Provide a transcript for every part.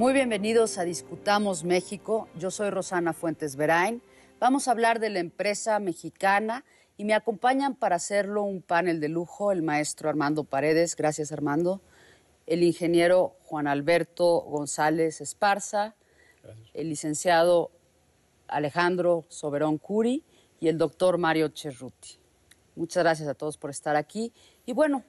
Muy bienvenidos a Discutamos México. Yo soy Rosana Fuentes Verain. Vamos a hablar de la empresa mexicana y me acompañan para hacerlo un panel de lujo el maestro Armando Paredes. Gracias, Armando. El ingeniero Juan Alberto González Esparza. Gracias. El licenciado Alejandro Soberón Curi y el doctor Mario Cerruti. Muchas gracias a todos por estar aquí. Y bueno,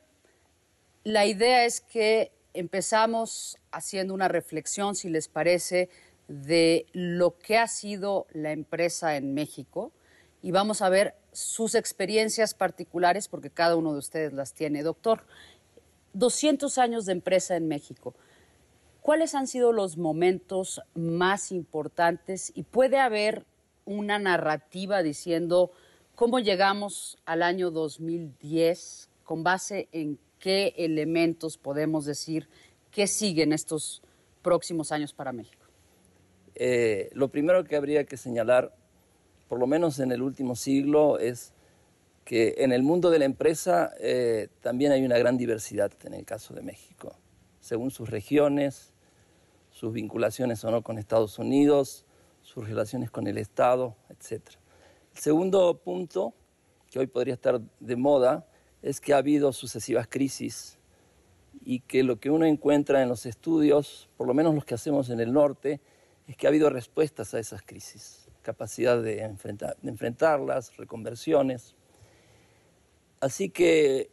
la idea es que empezamos haciendo una reflexión, si les parece, de lo que ha sido la empresa en México y vamos a ver sus experiencias particulares porque cada uno de ustedes las tiene. Doctor, 200 años de empresa en México. ¿Cuáles han sido los momentos más importantes? Y puede haber una narrativa diciendo cómo llegamos al año 2010, con base en qué elementos podemos decir que siguen estos próximos años para México. Lo primero que habría que señalar, por lo menos en el último siglo, es que en el mundo de la empresa también hay una gran diversidad en el caso de México, según sus regiones, sus vinculaciones o no con Estados Unidos, sus relaciones con el Estado, etc. El segundo punto, que hoy podría estar de moda, es que ha habido sucesivas crisis y que lo que uno encuentra en los estudios, por lo menos los que hacemos en el norte, es que ha habido respuestas a esas crisis, capacidad de enfrentarlas, reconversiones. Así que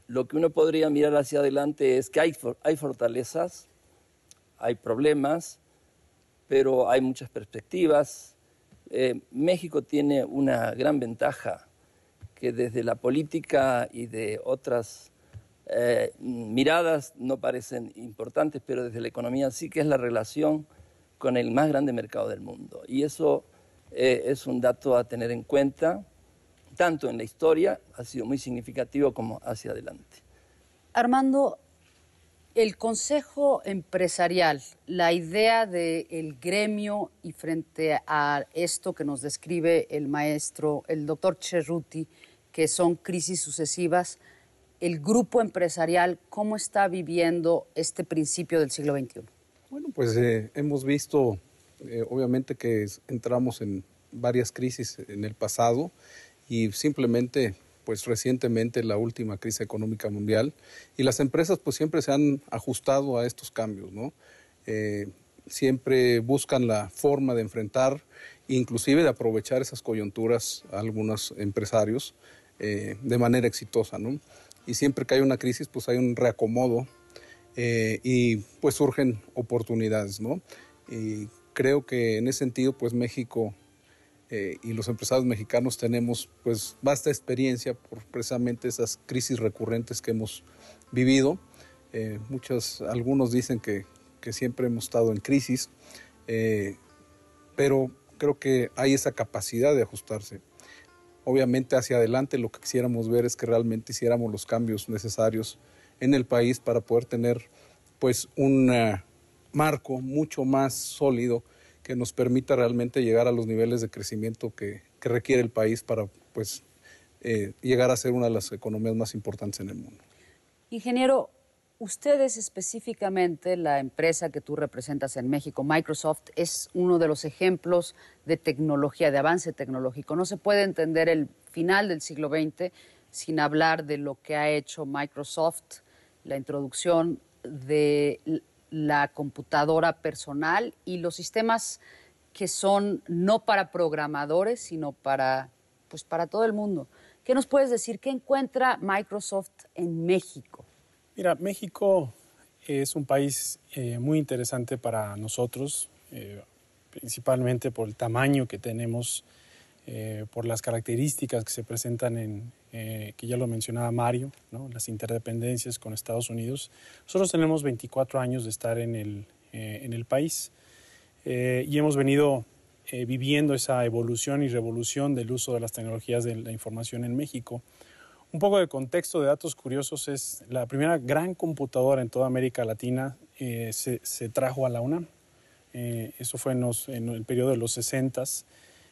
lo que uno podría mirar hacia adelante es que hay fortalezas, hay problemas, pero hay muchas perspectivas. México tiene una gran ventaja que desde la política y de otras miradas no parecen importantes, pero desde la economía sí, que es la relación con el más grande mercado del mundo. Y eso es un dato a tener en cuenta, tanto en la historia, ha sido muy significativo, como hacia adelante. Armando, el Consejo Empresarial, la idea del gremio y frente a esto que nos describe el maestro, el doctor Cerruti, que son crisis sucesivas, el grupo empresarial, ¿cómo está viviendo este principio del siglo XXI? Bueno, pues hemos visto, obviamente, que entramos en varias crisis en el pasado y simplemente, pues recientemente, la última crisis económica mundial, y las empresas pues siempre se han ajustado a estos cambios, ¿no? Siempre buscan la forma de enfrentar, inclusive de aprovechar esas coyunturas a algunos empresarios de manera exitosa, ¿no? Y siempre que hay una crisis, pues hay un reacomodo y pues surgen oportunidades, ¿no? Y creo que en ese sentido, pues México y los empresarios mexicanos tenemos pues vasta experiencia por precisamente esas crisis recurrentes que hemos vivido. Algunos dicen que siempre hemos estado en crisis, pero creo que hay esa capacidad de ajustarse. Obviamente hacia adelante lo que quisiéramos ver es que realmente hiciéramos los cambios necesarios en el país para poder tener pues un marco mucho más sólido que nos permita realmente llegar a los niveles de crecimiento que requiere el país para pues llegar a ser una de las economías más importantes en el mundo. Ingeniero, ustedes específicamente, la empresa que tú representas en México, Microsoft, es uno de los ejemplos de tecnología, de avance tecnológico. No se puede entender el final del siglo XX sin hablar de lo que ha hecho Microsoft, la introducción de la computadora personal y los sistemas que son no para programadores, sino para todo el mundo. ¿Qué nos puedes decir? ¿Qué encuentra Microsoft en México? Mira, México es un país muy interesante para nosotros, principalmente por el tamaño que tenemos, por las características que se presentan que ya lo mencionaba Mario, ¿no? Las interdependencias con Estados Unidos. Nosotros tenemos 24 años de estar en el país y hemos venido viviendo esa evolución y revolución del uso de las tecnologías de la información en México. Un poco de contexto de datos curiosos es la primera gran computadora en toda América Latina se trajo a la UNAM. Eso fue en el periodo de los 60s.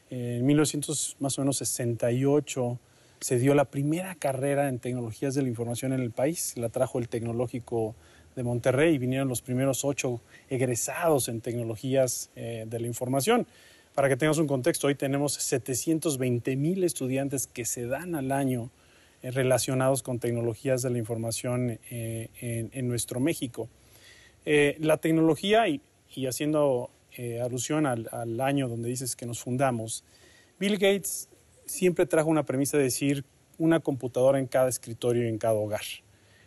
En 1968 se dio la primera carrera en tecnologías de la información en el país. La trajo el Tecnológico de Monterrey, vinieron los primeros 8 egresados en tecnologías de la información. Para que tengas un contexto, hoy tenemos 720,000 estudiantes que se dan al año relacionados con tecnologías de la información en nuestro México. La tecnología, y haciendo alusión al año donde dices que nos fundamos, Bill Gates siempre trajo una premisa de decir una computadora en cada escritorio y en cada hogar.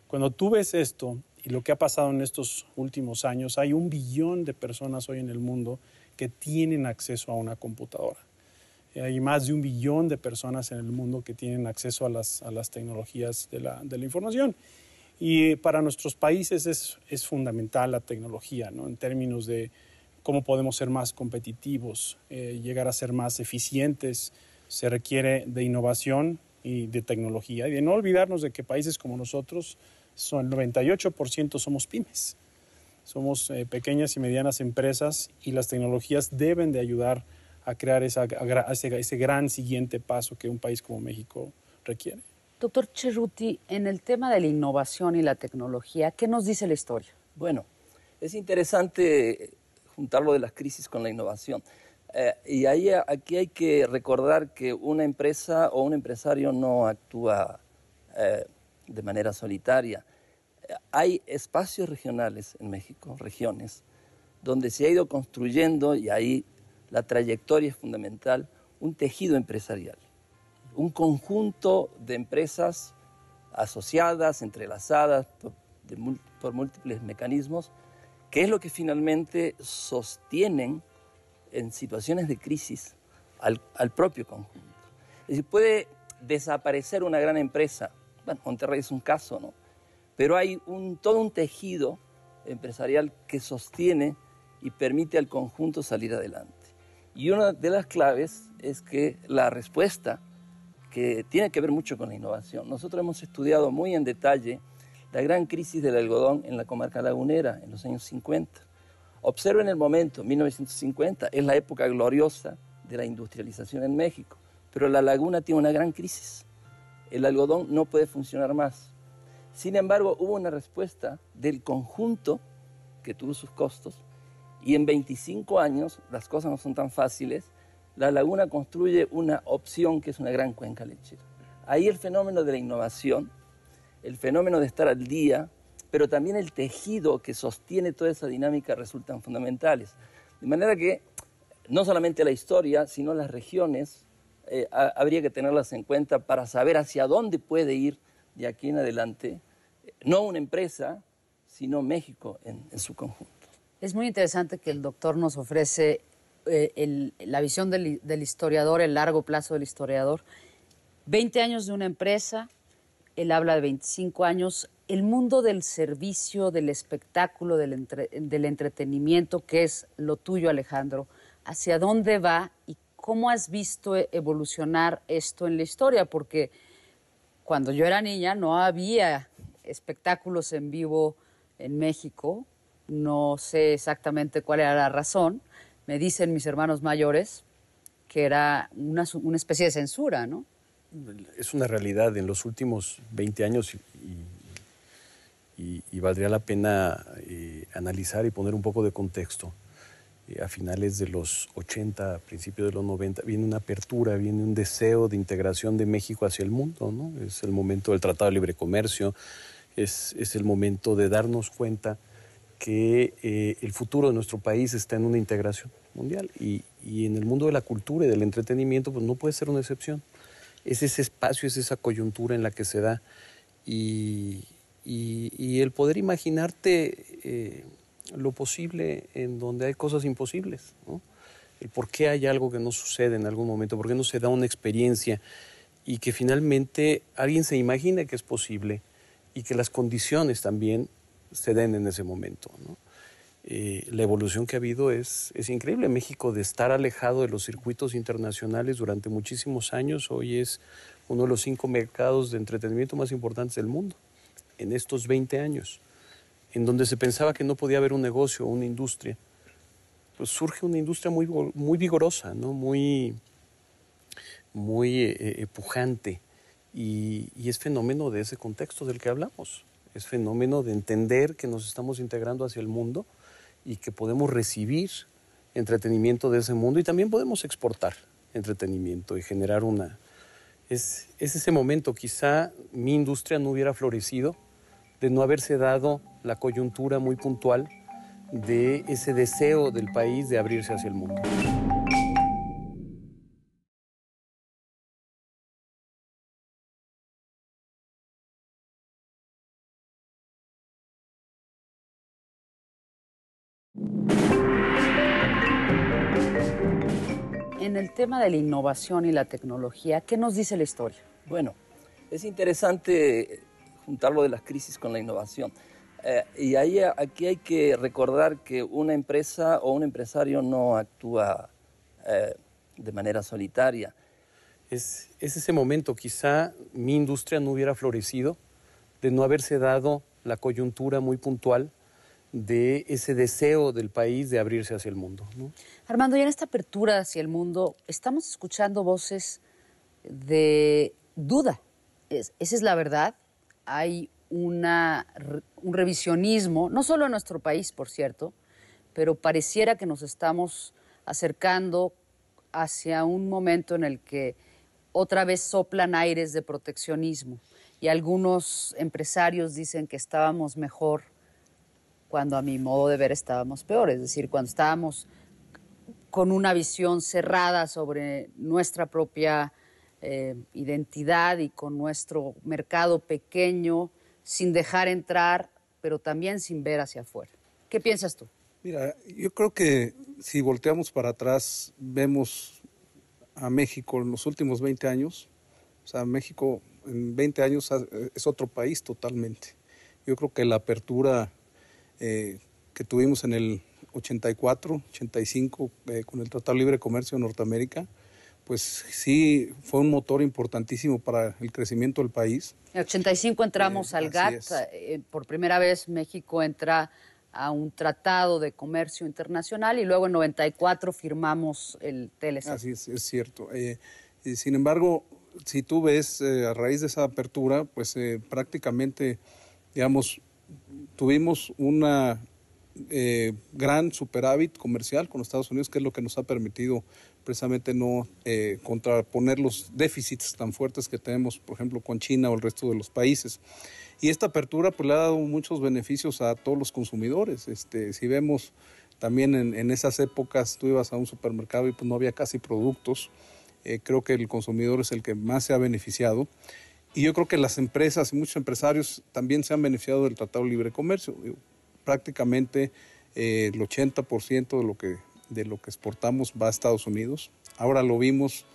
Cuando tú ves esto y lo que ha pasado en estos últimos años, hay 1 billón de personas hoy en el mundo que tienen acceso a una computadora. Hay más de 1 billón de personas en el mundo que tienen acceso a las tecnologías de la información. Y para nuestros países es fundamental la tecnología, ¿no? En términos de cómo podemos ser más competitivos, llegar a ser más eficientes. Se requiere de innovación y de tecnología. Y de no olvidarnos de que países como nosotros, el 98% somos pymes. Somos pequeñas y medianas empresas y las tecnologías deben de ayudar a crear ese gran siguiente paso que un país como México requiere. Doctor Cerruti, en el tema de la innovación y la tecnología, ¿qué nos dice la historia? Bueno, es interesante juntarlo de las crisis con la innovación. Y aquí hay que recordar que una empresa o un empresario no actúa de manera solitaria. Hay espacios regionales en México, regiones, donde se ha ido construyendo, y ahí la trayectoria es fundamental, un tejido empresarial, un conjunto de empresas asociadas, entrelazadas por múltiples mecanismos, que es lo que finalmente sostienen en situaciones de crisis al propio conjunto. Es decir, puede desaparecer una gran empresa, bueno, Monterrey es un caso, ¿no? Pero hay todo un tejido empresarial que sostiene y permite al conjunto salir adelante. Y una de las claves es que la respuesta, que tiene que ver mucho con la innovación. Nosotros hemos estudiado muy en detalle la gran crisis del algodón en la comarca lagunera en los años 50. Observen el momento, 1950, es la época gloriosa de la industrialización en México, pero la laguna tiene una gran crisis. El algodón no puede funcionar más. Sin embargo, hubo una respuesta del conjunto que tuvo sus costos, y en 25 años, las cosas no son tan fáciles, la laguna construye una opción que es una gran cuenca lechera. Ahí el fenómeno de la innovación, el fenómeno de estar al día, pero también el tejido que sostiene toda esa dinámica resultan fundamentales. De manera que no solamente la historia, sino las regiones, habría que tenerlas en cuenta para saber hacia dónde puede ir de aquí en adelante, no una empresa, sino México en su conjunto. Es muy interesante que el doctor nos ofrece la visión del historiador, el largo plazo del historiador. 20 años de una empresa, él habla de 25 años. El mundo del servicio, del espectáculo, del entretenimiento, que es lo tuyo, Alejandro, ¿hacia dónde va y cómo has visto evolucionar esto en la historia? Porque cuando yo era niña no había espectáculos en vivo en México. No sé exactamente cuál era la razón. Me dicen mis hermanos mayores que era una especie de censura, ¿no? Es una realidad en los últimos 20 años y valdría la pena analizar y poner un poco de contexto. A finales de los 80, a principios de los 90, viene una apertura, viene un deseo de integración de México hacia el mundo, ¿no? Es el momento del Tratado de Libre Comercio, es el momento de darnos cuenta que el futuro de nuestro país está en una integración mundial y en el mundo de la cultura y del entretenimiento pues no puede ser una excepción. Es ese espacio, es esa coyuntura en la que se da y el poder imaginarte lo posible en donde hay cosas imposibles, ¿no? El por qué hay algo que no sucede en algún momento, por qué no se da una experiencia y que finalmente alguien se imagina que es posible y que las condiciones también se den en ese momento, ¿no? La evolución que ha habido es increíble. México, de estar alejado de los circuitos internacionales durante muchísimos años, hoy es uno de los 5 mercados de entretenimiento más importantes del mundo en estos 20 años, en donde se pensaba que no podía haber un negocio o una industria. Pues surge una industria muy vigorosa, ¿no? muy pujante, y es fenómeno de ese contexto del que hablamos. es fenómeno de entender que nos estamos integrando hacia el mundo y que podemos recibir entretenimiento de ese mundo y también podemos exportar entretenimiento y generar una... Es ese momento, quizá mi industria no hubiera florecido de no haberse dado la coyuntura muy puntual de ese deseo del país de abrirse hacia el mundo. En el tema de la innovación y la tecnología, ¿qué nos dice la historia? Bueno, es interesante juntarlo de las crisis con la innovación. Y aquí hay que recordar que una empresa o un empresario no actúa de manera solitaria. Es ese momento, quizá mi industria no hubiera florecido de no haberse dado la coyuntura muy puntual de ese deseo del país de abrirse hacia el mundo, ¿no? Armando, y en esta apertura hacia el mundo, estamos escuchando voces de duda. Esa es la verdad. Hay un revisionismo, no solo en nuestro país, por cierto, pero pareciera que nos estamos acercando hacia un momento en el que otra vez soplan aires de proteccionismo y algunos empresarios dicen que estábamos mejor cuando a mi modo de ver estábamos peor, es decir, cuando estábamos con una visión cerrada sobre nuestra propia identidad y con nuestro mercado pequeño, sin dejar entrar, pero también sin ver hacia afuera. ¿Qué piensas tú? Mira, yo creo que si volteamos para atrás, vemos a México en los últimos 20 años, o sea, México en 20 años es otro país totalmente. Yo creo que la apertura que tuvimos en el 84, 85, con el Tratado de Libre Comercio de Norteamérica, pues sí fue un motor importantísimo para el crecimiento del país. En el 85 entramos al GATT, por primera vez México entra a un tratado de comercio internacional y luego en 94 firmamos el TLC. Así es cierto. Sin embargo, si tú ves a raíz de esa apertura, pues prácticamente, digamos, tuvimos una gran superávit comercial con Estados Unidos, que es lo que nos ha permitido precisamente no contraponer los déficits tan fuertes que tenemos, por ejemplo, con China o el resto de los países. Y esta apertura pues le ha dado muchos beneficios a todos los consumidores. Si vemos también en esas épocas, tú ibas a un supermercado y pues no había casi productos. Creo que el consumidor es el que más se ha beneficiado. Y yo creo que las empresas y muchos empresarios también se han beneficiado del Tratado de Libre Comercio. Prácticamente el 80% de lo que exportamos va a Estados Unidos. Ahora lo vimos,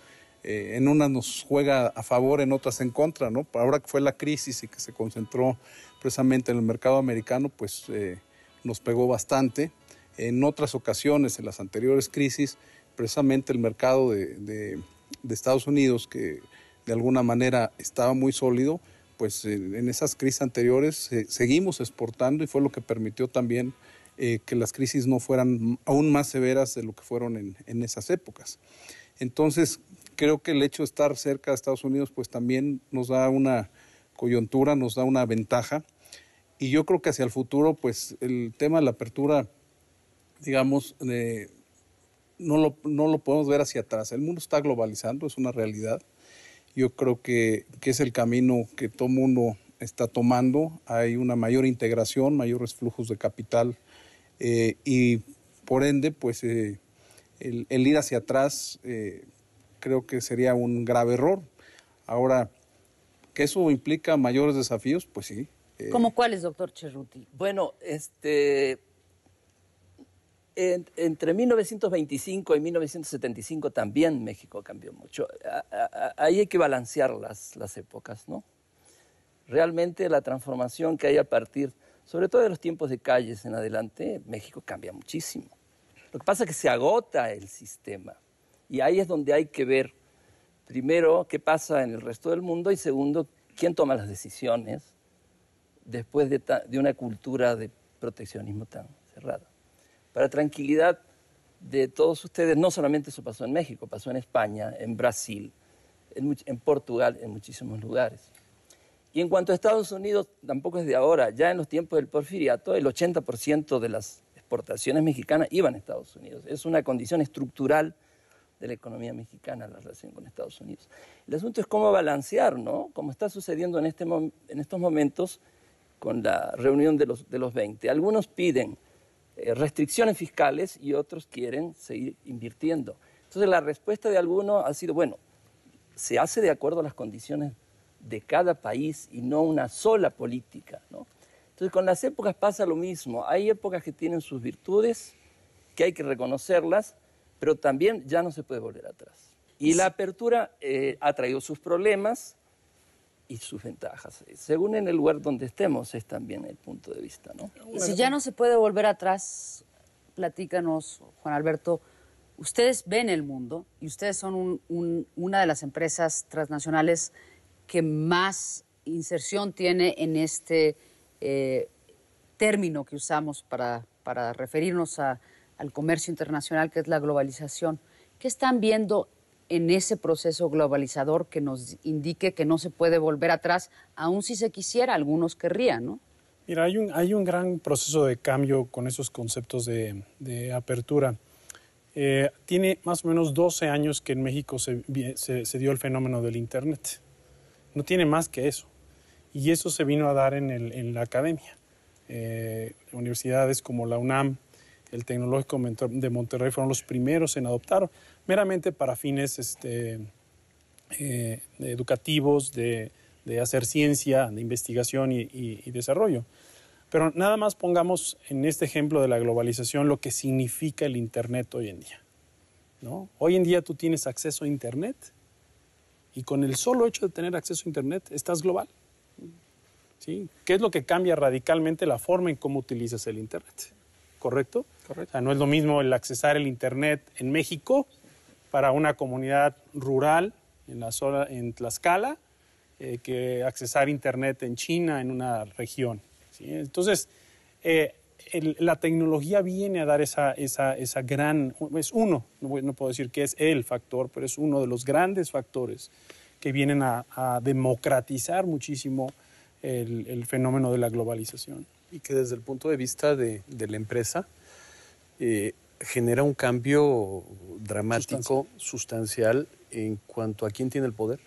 en unas nos juega a favor, en otras en contra, ¿no? Ahora que fue la crisis y que se concentró precisamente en el mercado americano, pues nos pegó bastante. En otras ocasiones, en las anteriores crisis, precisamente el mercado de Estados Unidos, que de alguna manera estaba muy sólido, pues en esas crisis anteriores seguimos exportando y fue lo que permitió también que las crisis no fueran aún más severas de lo que fueron en esas épocas. Entonces, creo que el hecho de estar cerca de Estados Unidos pues también nos da una coyuntura, nos da una ventaja, y yo creo que hacia el futuro pues el tema de la apertura, digamos, no lo podemos ver hacia atrás. El mundo está globalizando, es una realidad. Yo creo que es el camino que todo mundo está tomando. Hay una mayor integración, mayores flujos de capital y por ende, pues el ir hacia atrás creo que sería un grave error. Ahora, ¿que eso implica mayores desafíos? Pues sí. ¿Cómo cuáles, doctor Cerruti? Bueno, entre 1925 y 1975 también México cambió mucho. Ahí hay que balancear las épocas, ¿no? Realmente la transformación que hay a partir, sobre todo de los tiempos de Calles en adelante, México cambia muchísimo. Lo que pasa es que se agota el sistema y ahí es donde hay que ver, primero, qué pasa en el resto del mundo y segundo, quién toma las decisiones después de una cultura de proteccionismo tan cerrada. Para tranquilidad de todos ustedes, no solamente eso pasó en México, pasó en España, en Brasil, en Portugal, en muchísimos lugares. Y en cuanto a Estados Unidos, tampoco es de ahora. Ya en los tiempos del Porfiriato, el 80% de las exportaciones mexicanas iban a Estados Unidos. Es una condición estructural de la economía mexicana la relación con Estados Unidos. El asunto es cómo balancear, ¿no? Como está sucediendo en estos momentos con la reunión de los 20. Algunos piden restricciones fiscales y otros quieren seguir invirtiendo. Entonces la respuesta de algunos ha sido, bueno, se hace de acuerdo a las condiciones de cada país y no una sola política, ¿no? Entonces con las épocas pasa lo mismo. Hay épocas que tienen sus virtudes, que hay que reconocerlas, pero también ya no se puede volver atrás. Y la apertura ha traído sus problemas y sus ventajas. Según en el lugar donde estemos es también el punto de vista, ¿no? Y si ya no se puede volver atrás, platícanos, Juan Alberto, ustedes ven el mundo y ustedes son una de las empresas transnacionales que más inserción tiene en este término que usamos para referirnos al comercio internacional, que es la globalización. ¿Qué están viendo en ese proceso globalizador que nos indique que no se puede volver atrás, aun si se quisiera? Algunos querrían, ¿no? Mira, hay un gran proceso de cambio con esos conceptos de apertura. Tiene más o menos 12 años que en México se dio el fenómeno del Internet. No tiene más que eso. Y eso se vino a dar en la academia. Universidades como la UNAM, el Tecnológico de Monterrey fueron los primeros en adoptarlo, meramente para fines educativos, de hacer ciencia, de investigación y desarrollo. Pero nada más pongamos en este ejemplo de la globalización lo que significa el Internet hoy en día, ¿no? Hoy en día tú tienes acceso a Internet y con el solo hecho de tener acceso a Internet estás global, ¿sí? ¿Qué es lo que cambia radicalmente la forma en cómo utilizas el Internet? ¿Correcto? Correcto. O sea, no es lo mismo el accesar el Internet en México para una comunidad rural en Tlaxcala que accesar Internet en China, en una región, ¿sí? Entonces, la tecnología viene a dar esa gran... Es uno, no puedo decir que es el factor, pero es uno de los grandes factores que vienen a democratizar muchísimo el fenómeno de la globalización. Y que desde el punto de vista de la empresa genera un cambio dramático, sustancial en cuanto a quién tiene el poder.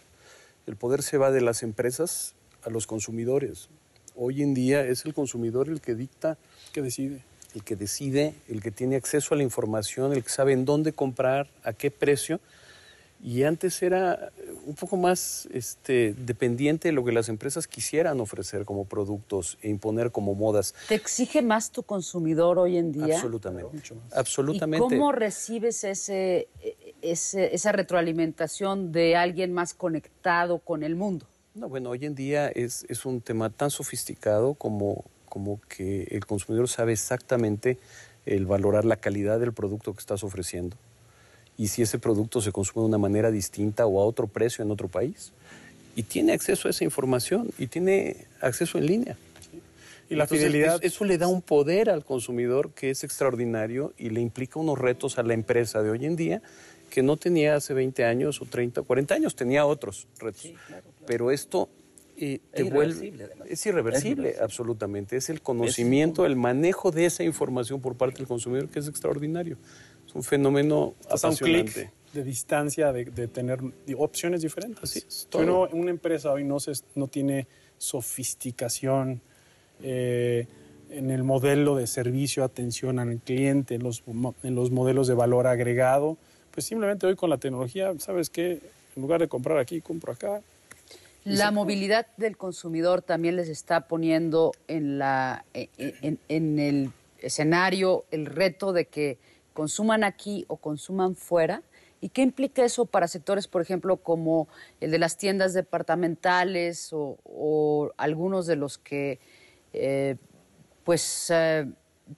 El poder se va de las empresas a los consumidores. Hoy en día es el consumidor el que dicta, que decide. El que decide, el que tiene acceso a la información, el que sabe en dónde comprar, a qué precio. Y antes era un poco más dependiente de lo que las empresas quisieran ofrecer como productos e imponer como modas. ¿Te exige más tu consumidor hoy en día? Absolutamente. Mucho más. Absolutamente. ¿Y cómo recibes esa retroalimentación de alguien más conectado con el mundo? No, bueno, hoy en día es un tema tan sofisticado como que el consumidor sabe exactamente el valorar la calidad del producto que estás ofreciendo. Y si ese producto se consume de una manera distinta o a otro precio en otro país. Y tiene acceso a esa información y tiene acceso en línea. Y la Entonces, fidelidad... Eso le da un poder al consumidor que es extraordinario y le implica unos retos a la empresa de hoy en día que no tenía hace 20 años o 30 o 40 años, tenía otros retos. Sí, claro. Pero esto es irreversible, absolutamente. Es el conocimiento, el manejo de esa información por parte del consumidor que es extraordinario. Es un fenómeno apasionante. Un clic de distancia, de tener opciones diferentes. Así es, todo. Una empresa hoy no tiene sofisticación en el modelo de servicio, atención al cliente, en los modelos de valor agregado. Pues simplemente hoy con la tecnología, ¿sabes qué? En lugar de comprar aquí, compro acá. La movilidad del consumidor también les está poniendo en el escenario el reto de que consuman aquí o consuman fuera. ¿Y qué implica eso para sectores, por ejemplo, como el de las tiendas departamentales o algunos de los que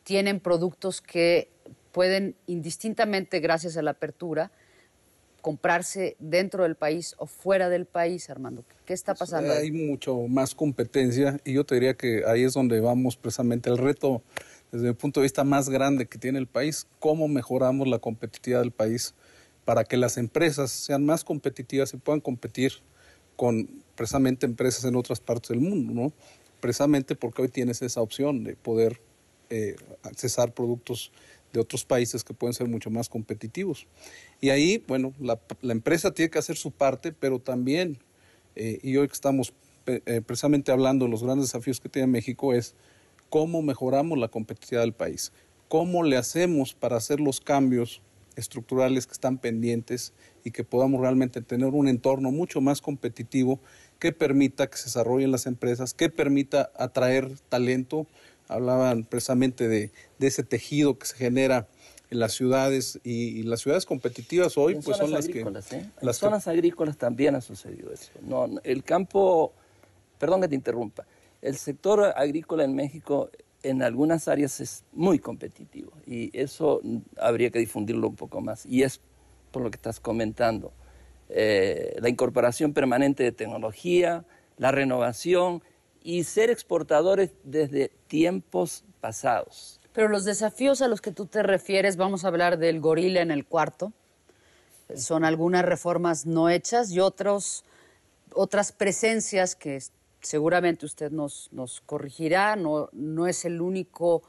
tienen productos que pueden indistintamente, gracias a la apertura, comprarse dentro del país o fuera del país, Armando? ¿Qué está pasando ahí? Hay mucho más competencia y yo te diría que ahí es donde vamos precisamente el reto desde el punto de vista más grande que tiene el país, cómo mejoramos la competitividad del país para que las empresas sean más competitivas y puedan competir con precisamente empresas en otras partes del mundo, ¿no? Precisamente porque hoy tienes esa opción de poder accesar productos de otros países que pueden ser mucho más competitivos. Y ahí, bueno, la empresa tiene que hacer su parte, pero también, y hoy que estamos precisamente hablando de los grandes desafíos que tiene México, es cómo mejoramos la competitividad del país, cómo le hacemos para hacer los cambios estructurales que están pendientes y que podamos realmente tener un entorno mucho más competitivo que permita que se desarrollen las empresas, que permita atraer talento. Hablaban precisamente de ese tejido que se genera en las ciudades y las ciudades competitivas hoy pues son las agrícolas, que... En zonas agrícolas también ha sucedido eso. No, el campo, perdón que te interrumpa, el sector agrícola en México en algunas áreas es muy competitivo y eso habría que difundirlo un poco más. Y es por lo que estás comentando, la incorporación permanente de tecnología, la renovación y ser exportadores desde tiempos pasados. Pero los desafíos a los que tú te refieres, vamos a hablar del gorila en el cuarto, son algunas reformas no hechas y otras presencias que seguramente usted nos corregirá. No es el único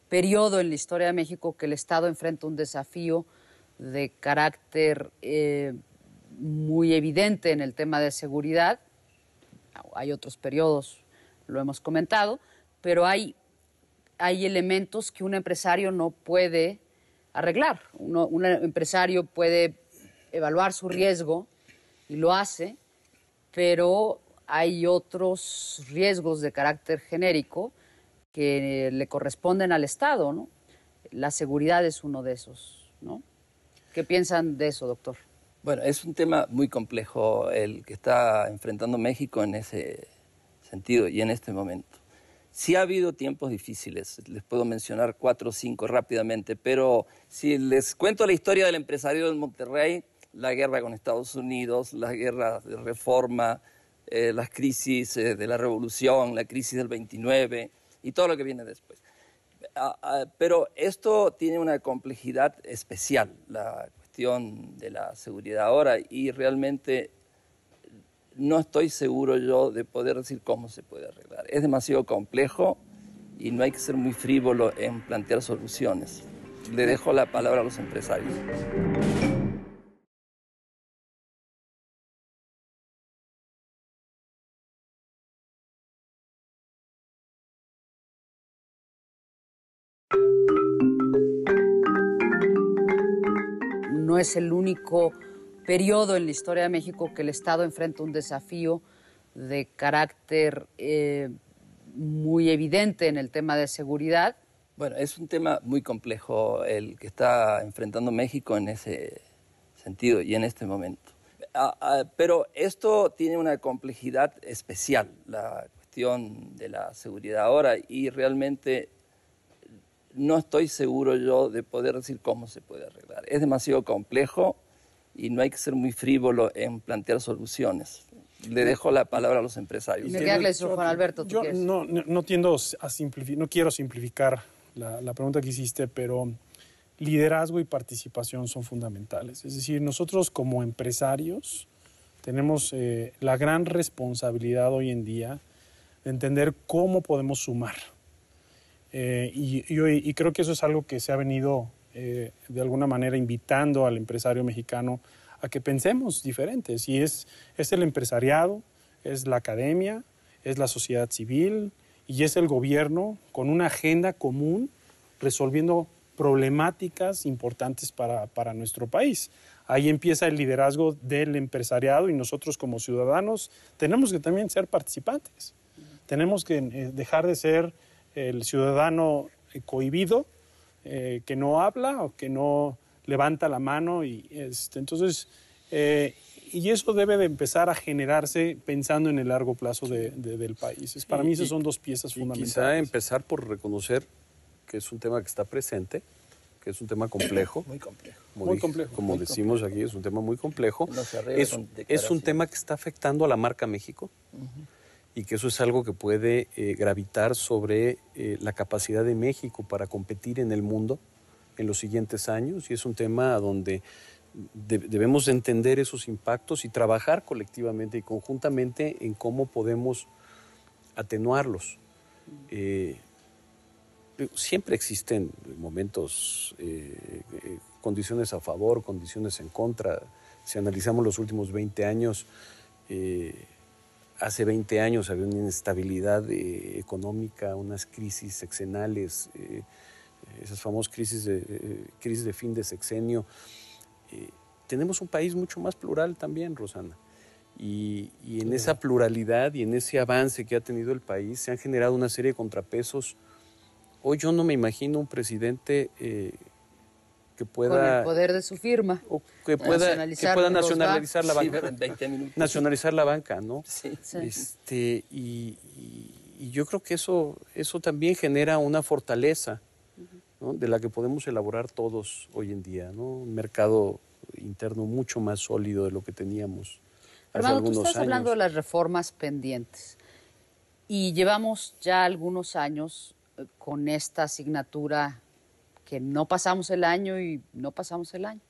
periodo en la historia de México que el Estado enfrenta un desafío de carácter muy evidente en el tema de seguridad. Hay otros periodos, lo hemos comentado, pero hay elementos que un empresario no puede arreglar. Un empresario puede evaluar su riesgo y lo hace, pero hay otros riesgos de carácter genérico que le corresponden al Estado, ¿no? La seguridad es uno de esos, ¿no? ¿Qué piensan de eso, doctor? Bueno, es un tema muy complejo el que está enfrentando México en ese sentido y en este momento. Sí ha habido tiempos difíciles, les puedo mencionar 4 o 5 rápidamente, pero si les cuento la historia del empresario del Monterrey, la guerra con Estados Unidos, la guerra de reforma, las crisis de la revolución, la crisis del 29 y todo lo que viene después. Pero esto tiene una complejidad especial, la cuestión de la seguridad ahora, y realmente no estoy seguro yo de poder decir cómo se puede arreglar. Es demasiado complejo y no hay que ser muy frívolo en plantear soluciones. Le dejo la palabra a los empresarios. No es el único periodo en la historia de México que el Estado enfrenta un desafío de carácter muy evidente en el tema de seguridad. Bueno, es un tema muy complejo el que está enfrentando México en ese sentido y en este momento. Pero esto tiene una complejidad especial, la cuestión de la seguridad ahora, y realmente no estoy seguro yo de poder decir cómo se puede arreglar. Es demasiado complejo y no hay que ser muy frívolo en plantear soluciones. Le dejo la palabra a los empresarios. Juan Alberto, yo no tiendo a simplificar, no quiero simplificar la pregunta que hiciste, pero liderazgo y participación son fundamentales. Es decir, nosotros como empresarios tenemos la gran responsabilidad hoy en día de entender cómo podemos sumar. Y creo que eso es algo que se ha venido de alguna manera invitando al empresario mexicano a que pensemos diferentes. Y es el empresariado, es la academia, es la sociedad civil y es el gobierno con una agenda común resolviendo problemáticas importantes para nuestro país. Ahí empieza el liderazgo del empresariado y nosotros como ciudadanos tenemos que también ser participantes. Tenemos que dejar de ser el ciudadano cohibido, que no habla o que no levanta la mano. Entonces, y eso debe de empezar a generarse pensando en el largo plazo del país. Para mí esas son dos piezas fundamentales. Quizá empezar por reconocer que es un tema que está presente, que es un tema complejo. Muy complejo. Muy complejo. Como decimos aquí, es un tema muy complejo. No se Es un tema que está afectando a la marca México. Y que eso es algo que puede gravitar sobre la capacidad de México para competir en el mundo en los siguientes años. Y es un tema donde debemos entender esos impactos y trabajar colectivamente y conjuntamente en cómo podemos atenuarlos. Siempre existen momentos, condiciones a favor, condiciones en contra. Si analizamos los últimos 20 años, hace 20 años había una inestabilidad económica, unas crisis sexenales, esas famosas crisis de fin de sexenio. Tenemos un país mucho más plural también, Rosana. Y en esa pluralidad y en ese avance que ha tenido el país se han generado una serie de contrapesos. Hoy yo no me imagino un presidente que pueda... Con el poder de su firma. O que pueda nacionalizar la banca. Sí, en 20 minutos. Nacionalizar la banca, ¿no? Sí. Sí. Y yo creo que eso también genera una fortaleza, ¿no?, de la que podemos elaborar todos hoy en día, ¿no? Un mercado interno mucho más sólido de lo que teníamos hace Armando, algunos tú estás años. hablando de las reformas pendientes y llevamos ya algunos años con esta asignatura que no pasamos el año y no pasamos el año.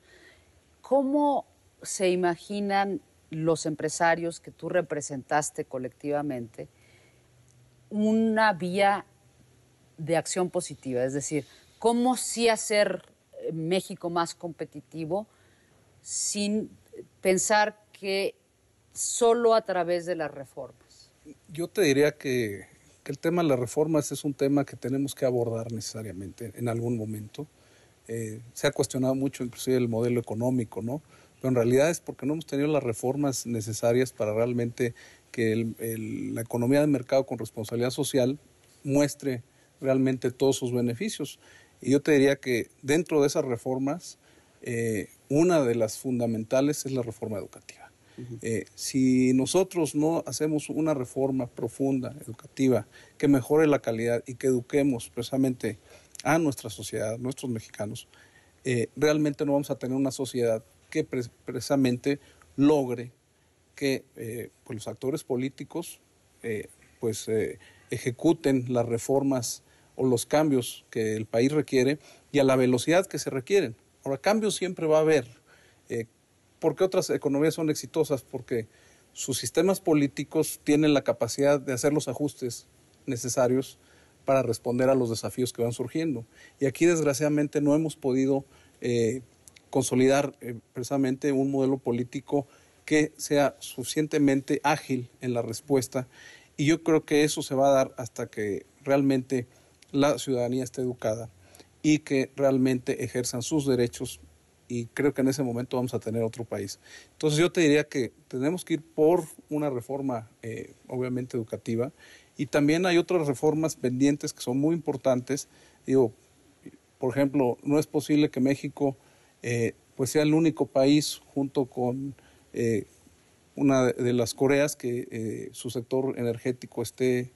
¿Cómo se imaginan los empresarios que tú representaste colectivamente una vía de acción positiva? Es decir, ¿cómo sí hacer México más competitivo sin pensar que solo a través de las reformas? Yo te diría que el tema de las reformas es un tema que tenemos que abordar necesariamente en algún momento. Se ha cuestionado mucho inclusive el modelo económico, ¿no? Pero en realidad es porque no hemos tenido las reformas necesarias para realmente que la economía de mercado con responsabilidad social muestre realmente todos sus beneficios. Y yo te diría que dentro de esas reformas, una de las fundamentales es la reforma educativa. Si nosotros no hacemos una reforma profunda, educativa, que mejore la calidad y que eduquemos precisamente a nuestra sociedad, nuestros mexicanos, realmente no vamos a tener una sociedad que precisamente logre que pues los actores políticos ejecuten las reformas o los cambios que el país requiere y a la velocidad que se requieren. Ahora, cambios siempre va a haber. ¿Por qué otras economías son exitosas? Porque sus sistemas políticos tienen la capacidad de hacer los ajustes necesarios para responder a los desafíos que van surgiendo. Y aquí, desgraciadamente, no hemos podido consolidar precisamente un modelo político que sea suficientemente ágil en la respuesta. Y yo creo que eso se va a dar hasta que realmente la ciudadanía esté educada y que realmente ejerzan sus derechos, y creo que en ese momento vamos a tener otro país. Entonces yo te diría que tenemos que ir por una reforma obviamente educativa, y también hay otras reformas pendientes que son muy importantes. Digo, por ejemplo, no es posible que México pues sea el único país junto con una de las Coreas que su sector energético esté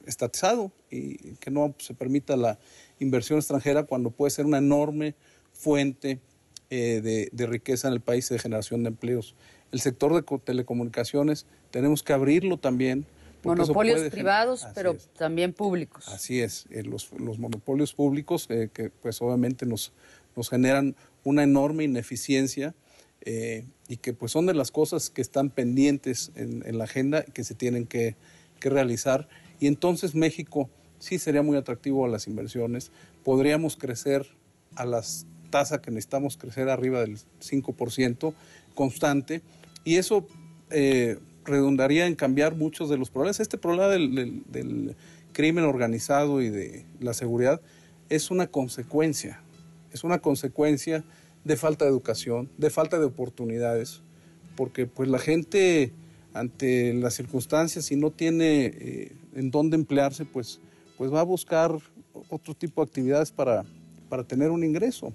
estatizado y que no se permita la inversión extranjera cuando puede ser una enorme fuente de riqueza en el país y de generación de empleos. El sector de telecomunicaciones tenemos que abrirlo también. Monopolios privados, pero también públicos. Así es, los monopolios públicos que pues obviamente nos generan una enorme ineficiencia y que pues son de las cosas que están pendientes en la agenda que se tienen que realizar. Y entonces México sí sería muy atractivo a las inversiones, podríamos crecer a las tasa que necesitamos crecer arriba del 5% constante, y eso redundaría en cambiar muchos de los problemas. Este problema del crimen organizado y de la seguridad es una consecuencia de falta de educación, de falta de oportunidades, porque pues la gente ante las circunstancias, si no tiene en dónde emplearse, pues va a buscar otro tipo de actividades para tener un ingreso.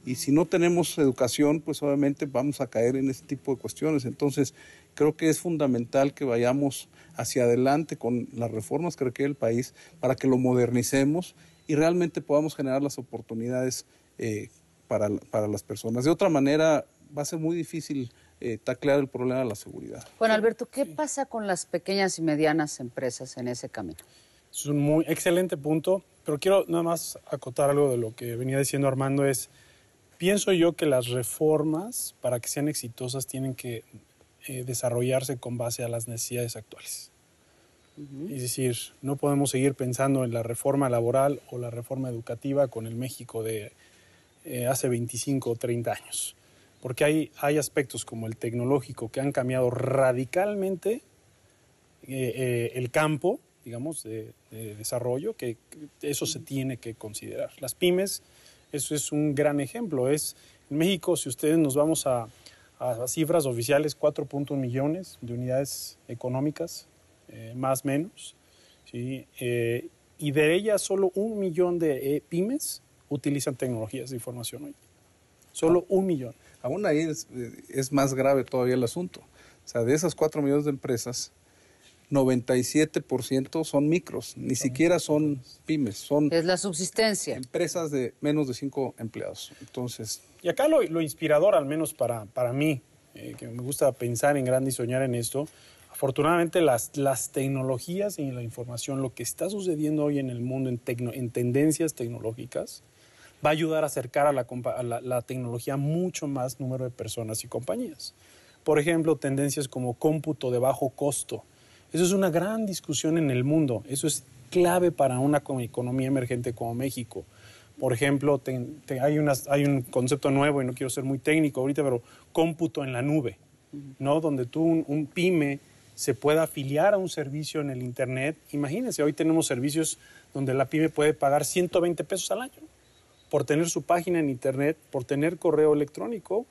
Y si no tenemos educación, pues obviamente vamos a caer en este tipo de cuestiones. Entonces, creo que es fundamental que vayamos hacia adelante con las reformas que requiere el país para que lo modernicemos y realmente podamos generar las oportunidades para las personas. De otra manera, va a ser muy difícil taclear el problema de la seguridad. Bueno, Alberto, ¿qué pasa con las pequeñas y medianas empresas en ese camino? Es un muy excelente punto, pero quiero nada más acotar algo de lo que venía diciendo Armando. Pienso yo que las reformas, para que sean exitosas, tienen que desarrollarse con base a las necesidades actuales. Es decir, no podemos seguir pensando en la reforma laboral o la reforma educativa con el México de hace 25 o 30 años. Porque hay aspectos como el tecnológico que han cambiado radicalmente el campo, digamos, de desarrollo, que eso se tiene que considerar. Las pymes, eso es un gran ejemplo. En México, si ustedes nos vamos a cifras oficiales, 4.1 millones de unidades económicas, más o menos, ¿sí? Y de ellas solo 1 millón de pymes utilizan tecnologías de información hoy. Solo 1 millón. Aún ahí es más grave todavía el asunto. O sea, de esas 4 millones de empresas, 97% son micros, ni siquiera son pymes, es la subsistencia. Empresas de menos de 5 empleados. Entonces, y acá lo inspirador, al menos para mí, que me gusta pensar en grande y soñar en esto, afortunadamente las tecnologías y la información, lo que está sucediendo hoy en el mundo en tendencias tecnológicas, va a ayudar a acercar a la tecnología a mucho más número de personas y compañías. Por ejemplo, tendencias como cómputo de bajo costo. Eso es una gran discusión en el mundo. Eso es clave para una economía emergente como México. Por ejemplo, hay un concepto nuevo, y no quiero ser muy técnico ahorita, pero cómputo en la nube, ¿no? Donde un pyme se pueda afiliar a un servicio en el Internet. Imagínense, hoy tenemos servicios donde la pyme puede pagar 120 pesos al año por tener su página en Internet, por tener correo electrónico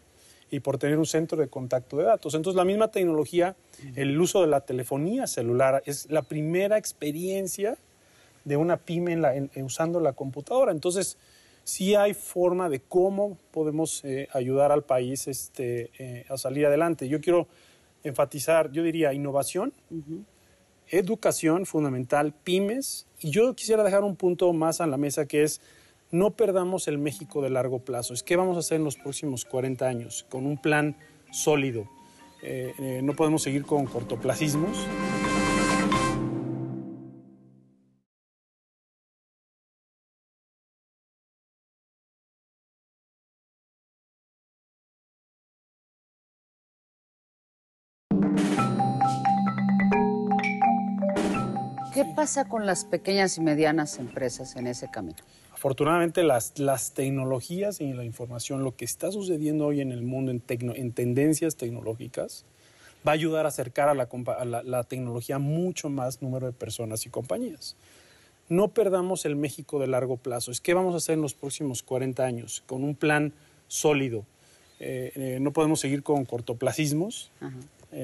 y por tener un centro de contacto de datos. Entonces, la misma tecnología, el uso de la telefonía celular, es la primera experiencia de una pyme usando la computadora. Entonces, sí hay forma de cómo podemos ayudar al país a salir adelante. Yo quiero enfatizar, yo diría, innovación, educación fundamental, pymes, y yo quisiera dejar un punto más a la mesa, que es: no perdamos el México de largo plazo. ¿Qué vamos a hacer en los próximos 40 años? Con un plan sólido. No podemos seguir con cortoplacismos. ¿Qué pasa con las pequeñas y medianas empresas en ese camino? Afortunadamente, las tecnologías y la información, lo que está sucediendo hoy en el mundo en tendencias tecnológicas, va a ayudar a acercar a la tecnología a mucho más número de personas y compañías. No perdamos el México de largo plazo. ¿Qué vamos a hacer en los próximos 40 años? Con un plan sólido. No podemos seguir con cortoplacismos,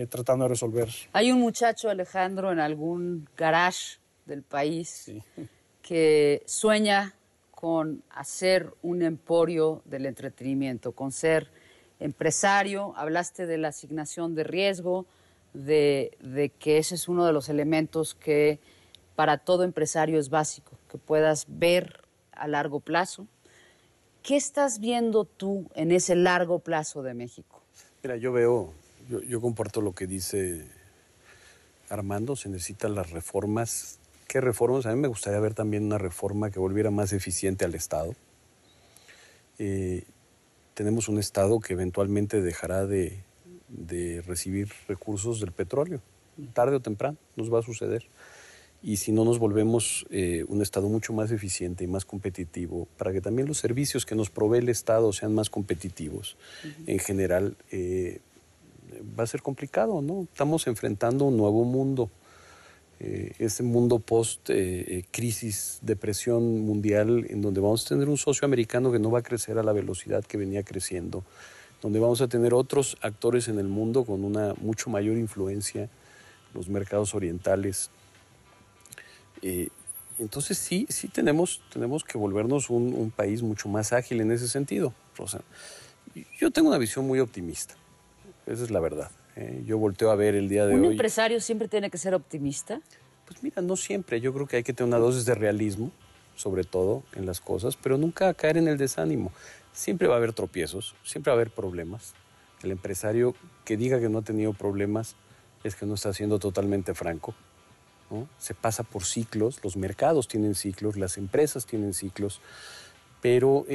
tratando de resolver. Hay un muchacho, Alejandro, en algún garage del país, sí, que sueña con hacer un emporio del entretenimiento, con ser empresario. Hablaste de la asignación de riesgo, de que ese es uno de los elementos que para todo empresario es básico, que puedas ver a largo plazo. ¿Qué estás viendo tú en ese largo plazo de México? Mira, yo comparto lo que dice Armando. Se necesitan las reformas. ¿Qué reformas? A mí me gustaría ver también una reforma que volviera más eficiente al Estado. Tenemos un Estado que eventualmente dejará de recibir recursos del petróleo. Tarde o temprano nos va a suceder. Y si no nos volvemos un Estado mucho más eficiente y más competitivo, para que también los servicios que nos provee el Estado sean más competitivos, en general, va a ser complicado, ¿no? Estamos enfrentando un nuevo mundo. Ese mundo post-crisis, depresión mundial, en donde vamos a tener un socio americano que no va a crecer a la velocidad que venía creciendo, donde vamos a tener otros actores en el mundo con una mucho mayor influencia, los mercados orientales. Entonces sí tenemos que volvernos un país mucho más ágil en ese sentido, Rosa. Yo tengo una visión muy optimista, esa es la verdad. Yo volteo a ver el día de hoy. ¿Un empresario siempre tiene que ser optimista? Pues mira, no siempre. Yo creo que hay que tener una dosis de realismo, sobre todo en las cosas, pero nunca caer en el desánimo. Siempre va a haber tropiezos, siempre va a haber problemas. El empresario que diga que no ha tenido problemas es que no está siendo totalmente franco, ¿no? Se pasa por ciclos, los mercados tienen ciclos, las empresas tienen ciclos. Pero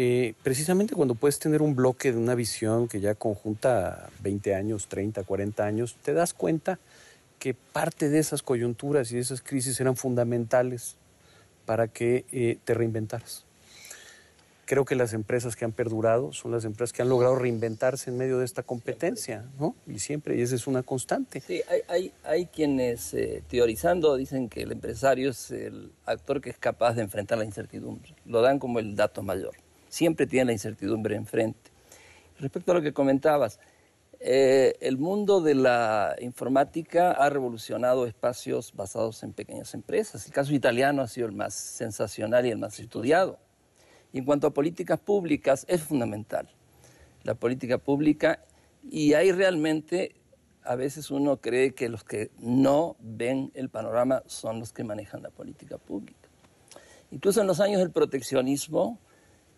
precisamente cuando puedes tener un bloque de una visión que ya conjunta 20 años, 30, 40 años, te das cuenta que parte de esas coyunturas y de esas crisis eran fundamentales para que te reinventaras. Creo que las empresas que han perdurado son las empresas que han logrado reinventarse en medio de esta competencia, ¿no? Y siempre, y esa es una constante. Sí, hay quienes teorizando dicen que el empresario es el actor que es capaz de enfrentar la incertidumbre. Lo dan como el dato mayor. Siempre tiene la incertidumbre enfrente. Respecto a lo que comentabas, el mundo de la informática ha revolucionado espacios basados en pequeñas empresas. El caso italiano ha sido el más sensacional y el más estudiado. Y en cuanto a políticas públicas, es fundamental la política pública, y ahí realmente a veces uno cree que los que no ven el panorama son los que manejan la política pública. Incluso en los años del proteccionismo,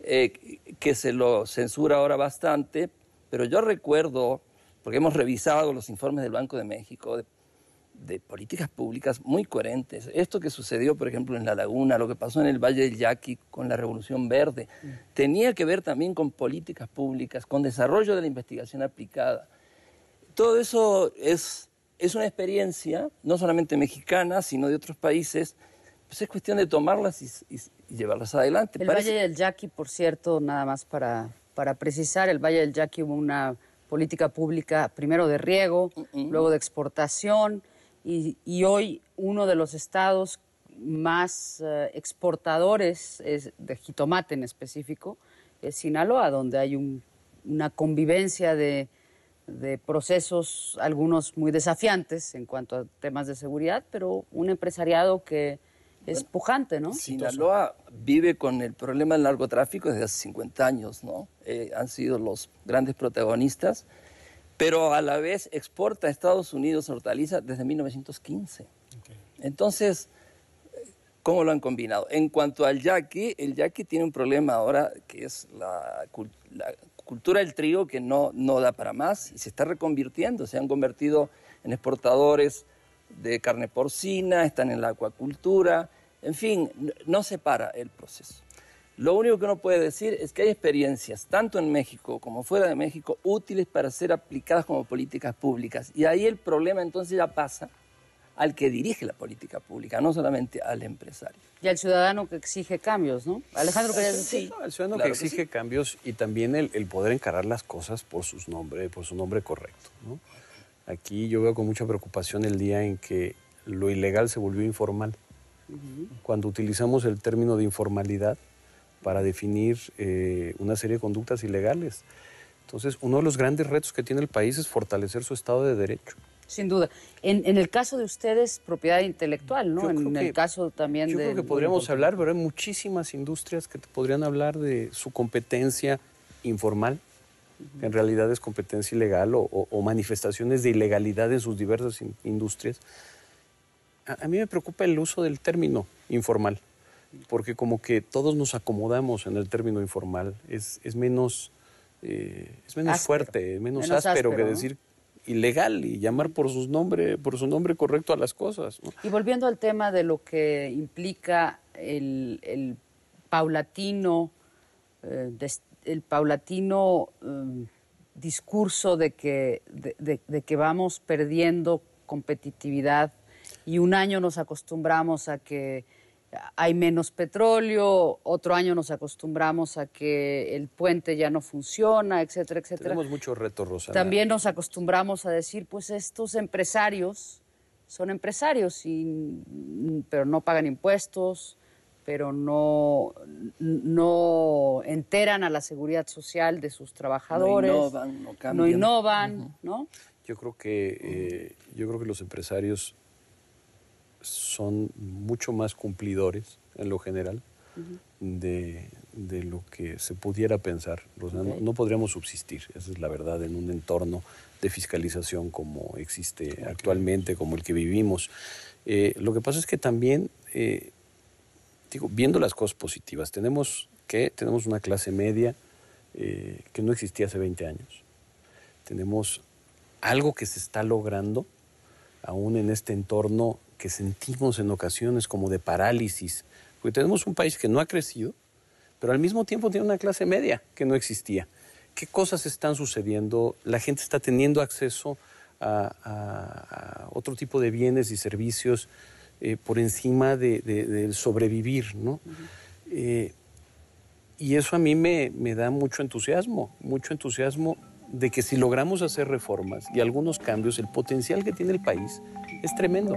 que se lo censura ahora bastante, pero yo recuerdo, porque hemos revisado los informes del Banco de México, de políticas públicas muy coherentes. Esto que sucedió, por ejemplo, en La Laguna, lo que pasó en el Valle del Yaqui con la Revolución Verde, tenía que ver también con políticas públicas, con desarrollo de la investigación aplicada. Todo eso es una experiencia, no solamente mexicana, sino de otros países. Pues es cuestión de tomarlas y llevarlas adelante. El Valle del Yaqui, por cierto, nada más para precisar, el Valle del Yaqui hubo una política pública primero de riego, luego de exportación, y hoy uno de los estados más exportadores de jitomate en específico es Sinaloa, donde hay una convivencia de procesos, algunos muy desafiantes en cuanto a temas de seguridad, pero un empresariado que es pujante, ¿no? Sinaloa vive con el problema del narcotráfico desde hace 50 años, ¿no? Han sido los grandes protagonistas, pero a la vez exporta a Estados Unidos hortalizas desde 1915. Okay. Entonces, ¿cómo lo han combinado? En cuanto al yaqui, el yaqui tiene un problema ahora que es la cultura del trigo, que no da para más y se está reconvirtiendo. Se han convertido en exportadores de carne porcina, están en la acuacultura, en fin, no se para el proceso. Lo único que uno puede decir es que hay experiencias, tanto en México como fuera de México, útiles para ser aplicadas como políticas públicas. Y ahí el problema entonces ya pasa al que dirige la política pública, no solamente al empresario. Y al ciudadano que exige cambios, ¿no? Alejandro, ¿querías decir? Sí, al ciudadano claro que exige cambios, y también el poder encarar las cosas por su nombre correcto, ¿no? Aquí yo veo con mucha preocupación el día en que lo ilegal se volvió informal. Cuando utilizamos el término de informalidad para definir una serie de conductas ilegales. Entonces, uno de los grandes retos que tiene el país es fortalecer su Estado de Derecho. Sin duda. En el caso de ustedes, propiedad intelectual, ¿no? En el caso también yo creo que podríamos hablar, pero hay muchísimas industrias que te podrían hablar de su competencia informal, que en realidad es competencia ilegal o manifestaciones de ilegalidad en sus diversas industrias. A mí me preocupa el uso del término informal, porque como que todos nos acomodamos en el término informal. Es menos fuerte, menos áspero que decir ilegal y llamar por su nombre correcto a las cosas, ¿no? Y volviendo al tema de lo que implica el paulatino discurso de que vamos perdiendo competitividad, y un año nos acostumbramos a que hay menos petróleo, otro año nos acostumbramos a que el puente ya no funciona, etcétera, etcétera. Tenemos muchos retos, Rosana. También nos acostumbramos a decir, pues estos empresarios son empresarios, pero no pagan impuestos, pero no enteran a la seguridad social de sus trabajadores. No innovan, no cambian. No innovan, ¿no? Yo creo que los empresarios son mucho más cumplidores, en lo general, de lo que se pudiera pensar. O sea, no podríamos subsistir, esa es la verdad, en un entorno de fiscalización como existe actualmente, como el que vivimos. Lo que pasa es que también, viendo las cosas positivas, tenemos una clase media que no existía hace 20 años. Tenemos algo que se está logrando, aún en este entorno que sentimos en ocasiones como de parálisis, porque tenemos un país que no ha crecido, pero al mismo tiempo tiene una clase media que no existía. ¿Qué cosas están sucediendo? La gente está teniendo acceso a otro tipo de bienes y servicios por encima del sobrevivir, ¿no? Y eso a mí me da mucho entusiasmo de que si logramos hacer reformas y algunos cambios, el potencial que tiene el país es tremendo.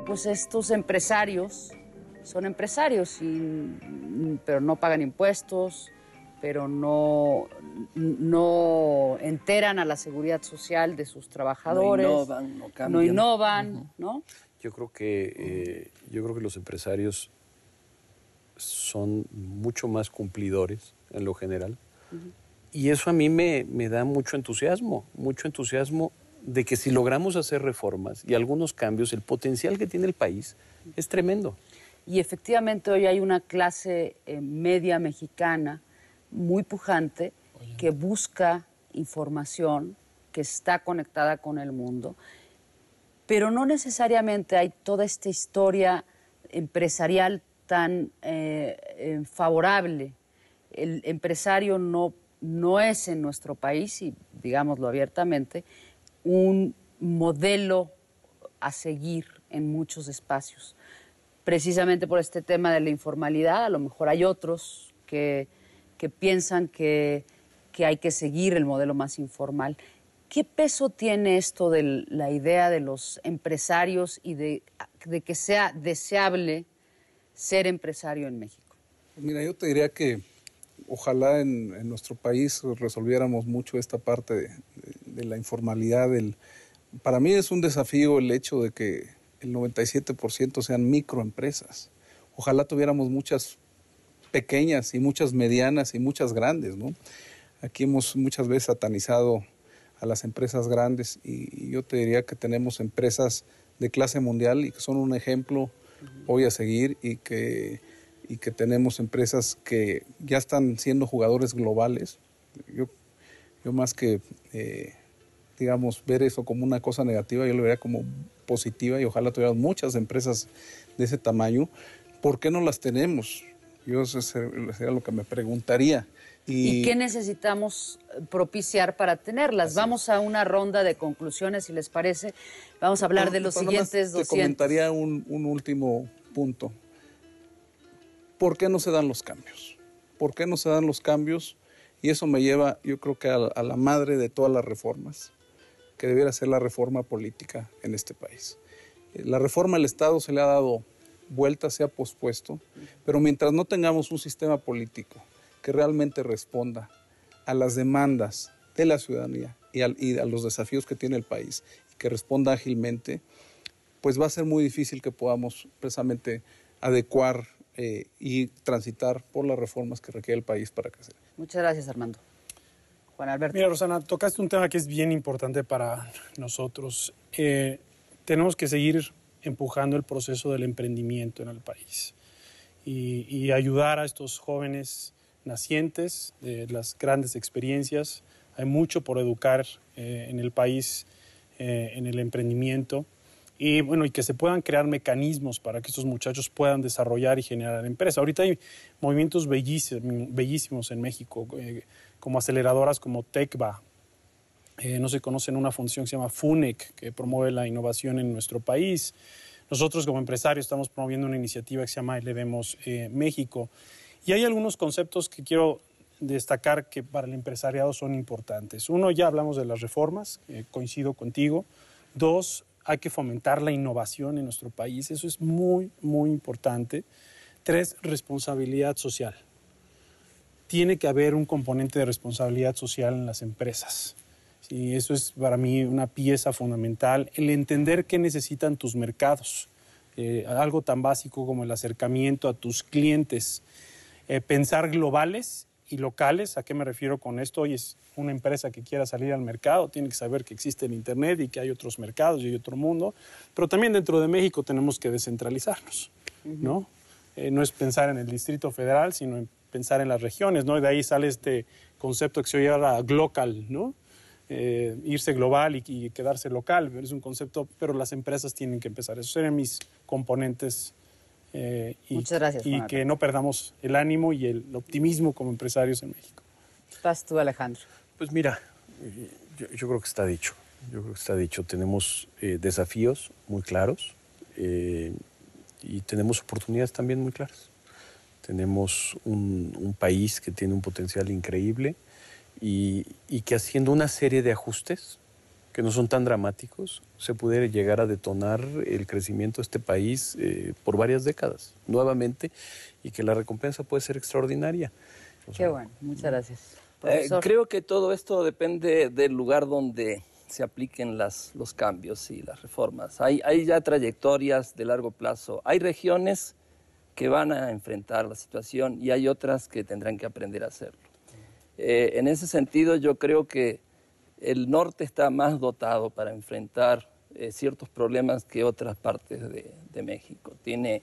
Pues estos empresarios son empresarios, pero no pagan impuestos, pero no enteran a la seguridad social de sus trabajadores. No innovan, no cambian. No innovan, ¿no? Yo creo que los empresarios son mucho más cumplidores en lo general. Y eso a mí me da mucho entusiasmo de que si logramos hacer reformas y algunos cambios, el potencial que tiene el país es tremendo. Y efectivamente hoy hay una clase media mexicana muy pujante que busca información, que está conectada con el mundo, pero no necesariamente hay toda esta historia empresarial tan favorable. El empresario no es en nuestro país, y digámoslo abiertamente, un modelo a seguir en muchos espacios. Precisamente por este tema de la informalidad, a lo mejor hay otros que piensan que hay que seguir el modelo más informal. ¿Qué peso tiene esto de la idea de los empresarios y de que sea deseable ser empresario en México? Mira, yo te diría que ojalá en nuestro país resolviéramos mucho esta parte de la informalidad. Para mí es un desafío el hecho de que el 97% sean microempresas. Ojalá tuviéramos muchas pequeñas y muchas medianas y muchas grandes, ¿no? Aquí hemos muchas veces satanizado a las empresas grandes y yo te diría que tenemos empresas de clase mundial y que son un ejemplo hoy a seguir y que tenemos empresas que ya están siendo jugadores globales. Yo más que, digamos, ver eso como una cosa negativa, yo lo vería como positiva y ojalá tuviéramos muchas empresas de ese tamaño. ¿Por qué no las tenemos? Yo eso sería lo que me preguntaría. ¿Y qué necesitamos propiciar para tenerlas? Vamos a una ronda de conclusiones, si les parece. Vamos a hablar de los siguientes 200. Te comentaría un último punto. ¿Por qué no se dan los cambios? ¿Por qué no se dan los cambios? Y eso me lleva, yo creo que a la madre de todas las reformas, que debiera ser la reforma política en este país. La reforma al Estado se le ha dado vuelta, se ha pospuesto, pero mientras no tengamos un sistema político que realmente responda a las demandas de la ciudadanía y a los desafíos que tiene el país, y que responda ágilmente, pues va a ser muy difícil que podamos precisamente adecuar y transitar por las reformas que requiere el país para crecer. Muchas gracias, Armando. Juan Alberto. Mira, Rosana, tocaste un tema que es bien importante para nosotros. Tenemos que seguir empujando el proceso del emprendimiento en el país y ayudar a estos jóvenes nacientes de las grandes experiencias. Hay mucho por educar en el país en el emprendimiento y bueno, y que se puedan crear mecanismos para que estos muchachos puedan desarrollar y generar empresa. Ahorita hay movimientos bellísimos en México, como aceleradoras como TECVA. No se conocen una función que se llama FUNEC, que promueve la innovación en nuestro país. Nosotros como empresarios estamos promoviendo una iniciativa que se llama Elevemos México. Y hay algunos conceptos que quiero destacar que para el empresariado son importantes. Uno, ya hablamos de las reformas, coincido contigo. Dos, hay que fomentar la innovación en nuestro país, eso es muy, muy importante. Tres, responsabilidad social. Tiene que haber un componente de responsabilidad social en las empresas. Sí, eso es para mí una pieza fundamental, el entender qué necesitan tus mercados, algo tan básico como el acercamiento a tus clientes, pensar globales y locales. ¿A qué me refiero con esto? Hoy es una empresa que quiera salir al mercado, tiene que saber que existe el Internet y que hay otros mercados y hay otro mundo, pero también dentro de México tenemos que descentralizarnos, ¿no? no es pensar en el Distrito Federal, sino en pensar en las regiones, ¿no? Y de ahí sale este concepto que se llama global, ¿no? Irse global y quedarse local. Es un concepto, pero las empresas tienen que empezar. Esos serían mis componentes. Muchas gracias, y que no perdamos el ánimo y el optimismo como empresarios en México. Vas tú, Alejandro. Pues mira, yo creo que está dicho. Yo creo que está dicho. Tenemos desafíos muy claros y tenemos oportunidades también muy claras. Tenemos un país que tiene un potencial increíble y que haciendo una serie de ajustes que no son tan dramáticos, se pudiera llegar a detonar el crecimiento de este país por varias décadas, nuevamente, y que la recompensa puede ser extraordinaria. Qué bueno, muchas gracias. Creo que todo esto depende del lugar donde se apliquen los cambios y las reformas. Hay ya trayectorias de largo plazo. Hay regiones que van a enfrentar la situación y hay otras que tendrán que aprender a hacerlo. En ese sentido, yo creo que el norte está más dotado para enfrentar ciertos problemas que otras partes de México. Tiene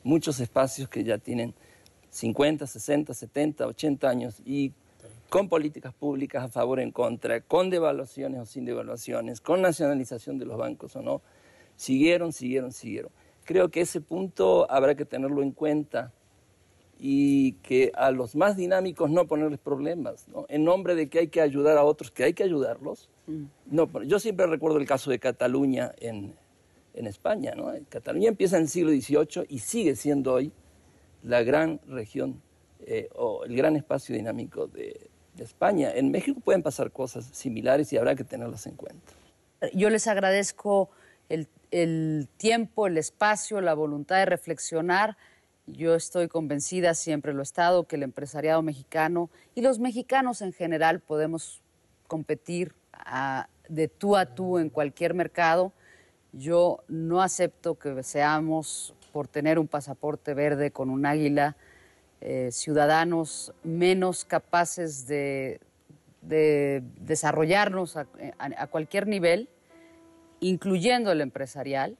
muchos espacios que ya tienen 50, 60, 70, 80 años y con políticas públicas a favor o en contra, con devaluaciones o sin devaluaciones, con nacionalización de los bancos o no, siguieron. Creo que ese punto habrá que tenerlo en cuenta y que a los más dinámicos no ponerles problemas, ¿no? En nombre de que hay que ayudar a otros, que hay que ayudarlos. No, yo siempre recuerdo el caso de Cataluña en España, ¿no? Cataluña empieza en el siglo XVIII y sigue siendo hoy la gran región o el gran espacio dinámico de España. En México pueden pasar cosas similares y habrá que tenerlas en cuenta. Yo les agradezco el tiempo, el espacio, la voluntad de reflexionar. Yo estoy convencida, siempre lo he estado, que el empresariado mexicano y los mexicanos en general podemos competir de tú a tú en cualquier mercado. Yo no acepto que seamos, por tener un pasaporte verde con un águila, ciudadanos menos capaces de desarrollarnos a cualquier nivel, incluyendo el empresarial,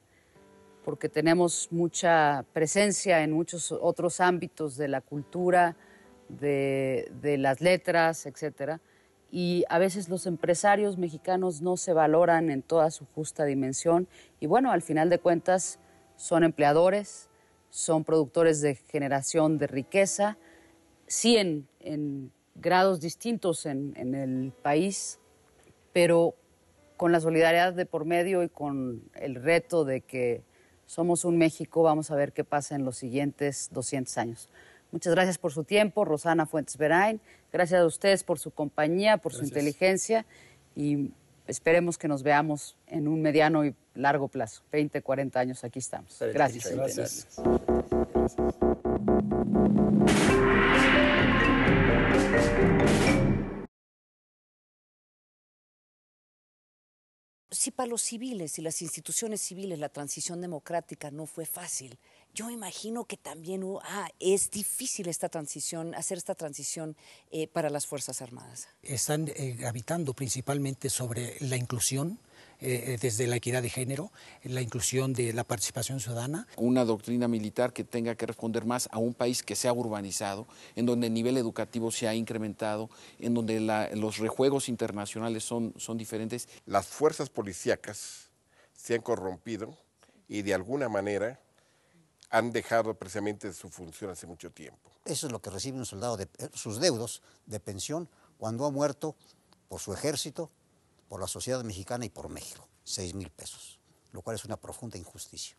porque tenemos mucha presencia en muchos otros ámbitos de la cultura, de las letras, etcétera. Y a veces los empresarios mexicanos no se valoran en toda su justa dimensión. Y bueno, al final de cuentas, son empleadores, son productores de generación de riqueza, sí en grados distintos en el país, pero con la solidaridad de por medio y con el reto de que somos un México, vamos a ver qué pasa en los siguientes 200 años. Muchas gracias por su tiempo, Rosana Fuentes Verain. Gracias a ustedes por su compañía, por su inteligencia y esperemos que nos veamos en un mediano y largo plazo. 20, 40 años, aquí estamos. Gracias. Gracias. Si para los civiles y las instituciones civiles la transición democrática no fue fácil, yo imagino que también es difícil esta transición, hacer esta transición para las Fuerzas Armadas. Están gravitando principalmente sobre la inclusión, desde la equidad de género, la inclusión de la participación ciudadana. Una doctrina militar que tenga que responder más a un país que se ha urbanizado, en donde el nivel educativo se ha incrementado, en donde los rejuegos internacionales son diferentes. Las fuerzas policíacas se han corrompido y de alguna manera han dejado precisamente su función hace mucho tiempo. Eso es lo que recibe un soldado, sus deudos de pensión cuando ha muerto por su ejército, por la sociedad mexicana y por México, 6,000 pesos, lo cual es una profunda injusticia.